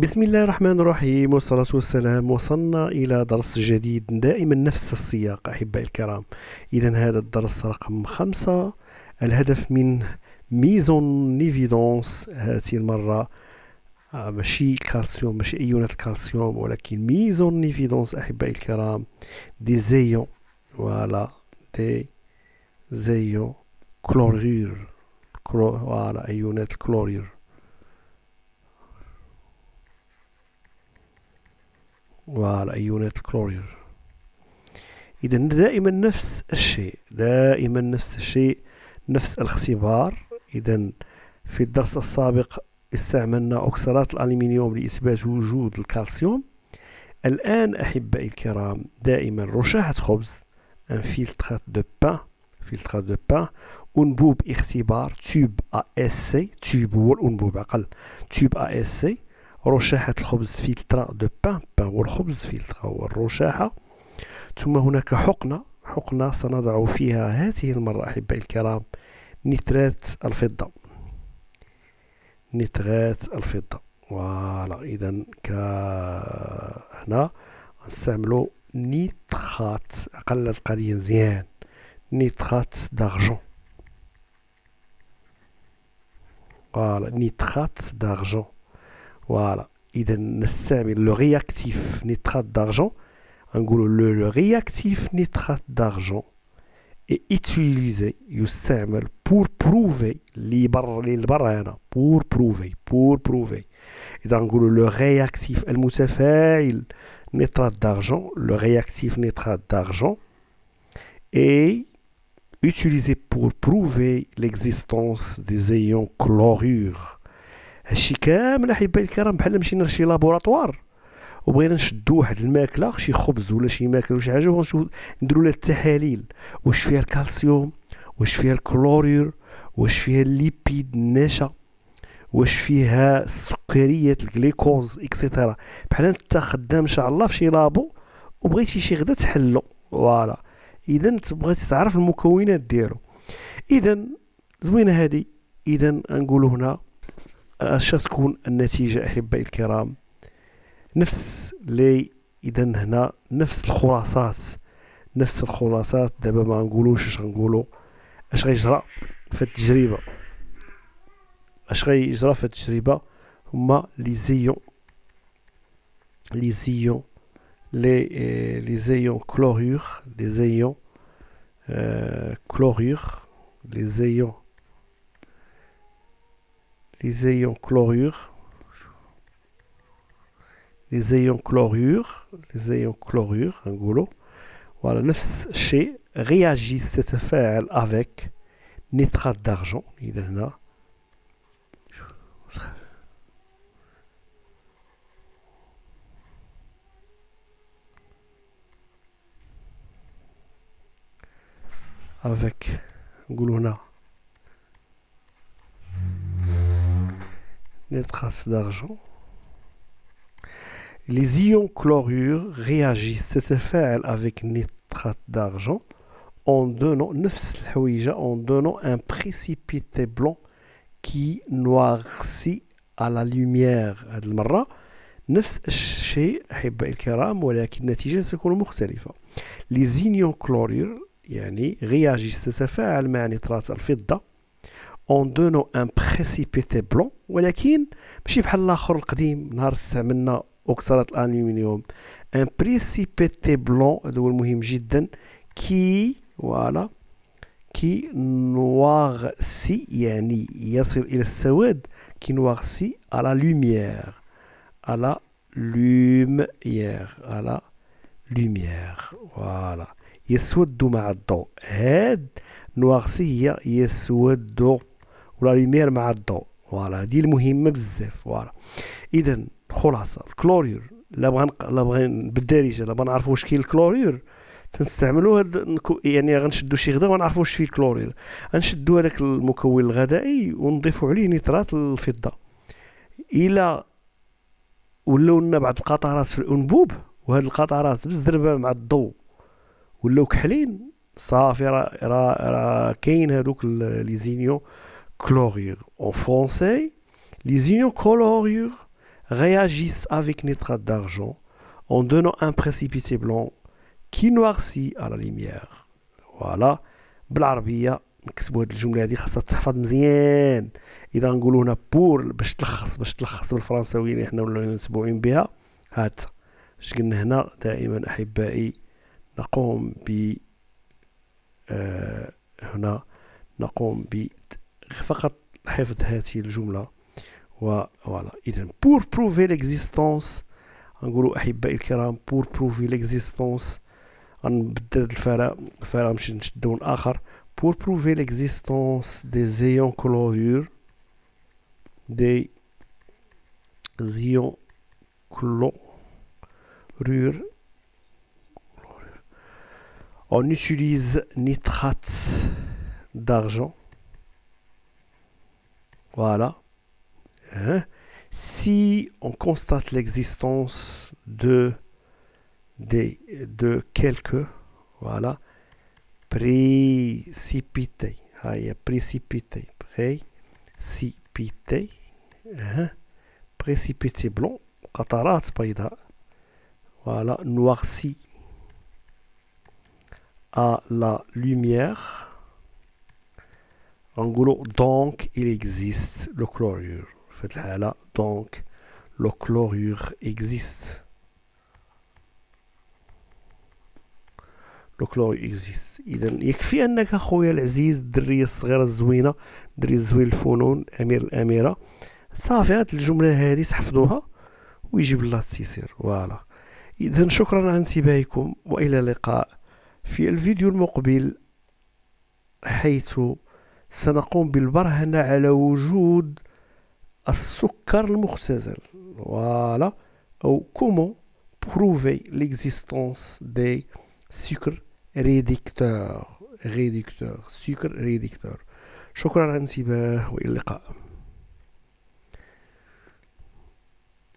بسم الله الرحمن الرحيم، والصلاة والسلام. وصلنا إلى درس جديد، دائما نفس السياق أحبائي الكرام. إذا هذا الدرس رقم 5. الهدف منه ميزون نيفيدونس. هذه المرة ماشي كالسيوم، ماشي أيونات الكالسيوم، ولكن ميزون نيفيدونس أحبائي الكرام. دي زيون، فوالا، دي زيون كلورير، فوالا، أيونات الكلورير. فوالا، أيونات الكلورير. إذا دائما نفس الشيء، دائما نفس الشيء، نفس الاختبار. إذا في الدرس السابق استعملنا أكسرات الألمنيوم لإثبات وجود الكالسيوم. الآن أحبائي الكرام دائما رشاحة خبز، ان فيلترات دو بان، فيلترات دو بان، أنبوب اختبار، تيوب ASC، تيوب هو الأنبوب عقل، تيوب ASC، رشاحة الخبز فيلترا دو بان، بان هو الخبز، فيلترا هو الرشاحة. ثم هناك حقنة سنضع فيها هذه المرة أحبائي الكرام نترات الفضة، نترات الفضة. فوالا، إذا هنا نستعملو نيترات، أقل القضية مزيان، نيترات دارجون. فوالا، نيترات دارجون. فوالا، إذا نستعمل لو رياكتيف نيترات دارجون. نقولوا le réactif nitrate d'argent est utilisé، يستعمل pour prouver للبر هنا، pour prouver. إذا نقولوا le réactif المتفاعل nitrate d'argent، le réactif nitrate d'argent est utilisé pour prouver l'existence des ions chlorure. هادشي كامل أحبائي الكرام بحال مشينا لشي لابوراتوار وبغينا نشدو واحد الماكله، شي خبز ولا شي ماكله ولا شي حاجه، ونشوف نديروا لها التحاليل، واش فيها الكالسيوم، واش فيها الكلورير، واش فيها الليبيد النشا، واش فيها السكريات الجليكوز اكسيتيرا. بحال انت خدام ان شاء الله في شي لابو وبغيتي شي غدا تحلو، فوالا، اذا بغيتي تعرف المكونات ديالو. اذا زوينه هذه. اذا نقولوا هنا اش تكون النتيجه احبائي الكرام؟ نفس لي. إذا هنا نفس الخلاصات. دابا ما نقولوش اش غنقولو، اش غيجرى في التجربة. هما لي زيون كلورير، لي زيون نقولوا voilà نفس الشيء. réagissent تتفاعل avec nitrate d'argent. إذا هنا avec، نقولوا هنا nitrate d'argent. Les ions chlorure réagissent تتفاعل avec nitrate d'argent en donnant نفس الحويجة en donnant un précipité blanc qui noircit à la lumière. هذه المرة نفس الشيء أحبائي الكرام، ولكن النتيجة ستكون مختلفة. Les ions chlorure يعني réagissent تتفاعل مع نترات الفضة en donnant un précipité blanc، ولكن ماشي بحال الآخر القديم نهار استعملنا أكسرات الألمنيوم. ان بريسيبيتي بلون، هذا هو المهم جدا، كي نواغسي يعني يصل إلى السواد، كي نواغسي على لوميير، فوالا، يسود مع الضوء. هاد نواغسي هي يسود ولا لوميير مع الضوء، فوالا، هذه المهمة بزاف. فوالا، إذا خلاصة الكلورير لا بغا بالدارجة لا نعرفوا واش كاين الكلورير تنستعملوا هاد، يعني غنشدوا شي غدا ونعرفوا واش فيه الكلورير، غنشدوا هذاك المكون الغذائي ونضيفوا عليه نترات الفضة. الى ولاو لنا بعض القطرات في الانبوب، وهاد القطرات بزدربه مع الضوء ولاو كحلين، صافي راه كاين هادوك لي زينيون كلورير. اون فرونسي لي زينيون كلورير réagissent avec nitrate d'argent en donnant un précipité blanc qui noircit à la lumière. Voilà. بالعربية نكتبوا هذه الجملة هذه خاصها تحفظ مزيان. إذا نقولوا هنا بور باش تلخص بالفرنساوية اللي حنا ولاو متبوعين بها. هات اش قلنا هنا دائما أحبائي نقوم ب هنا نقوم فقط حفظ هذه الجملة وفوالا. إذا pour prouver l'existence نقولوا أحبائي الكرام pour prouver l'existence غنبدل الفراغ نمشي نشد لون آخر. Pour prouver l'existence des ions chlorure on utilise nitrate d'argent. Voilà. Si on constate l'existence de quelques, voilà, précipité. Précipité. Précipité blanc. قطرات بيضاء. Voilà, noirci à la lumière. Donc il existe le chlorure. Faites là, donc le chlorure existe. الكلوريور اكزيست. اذا يكفي انك اخويا العزيز الدريه الصغيره الزوينه دري زوين الفنون امير الاميره صافي هاد الجمله هذه تحفظوها ويجيب الله التيسير. فوالا. اذا شكرا على انتباهكم والى اللقاء في الفيديو المقبل حيث سنقوم بالبرهنه على وجود السكر المختزل. فوالا. او comment prouver l'existence des sucre réducteur. sucre réducteur. شكرا على الانتباه والى اللقاء.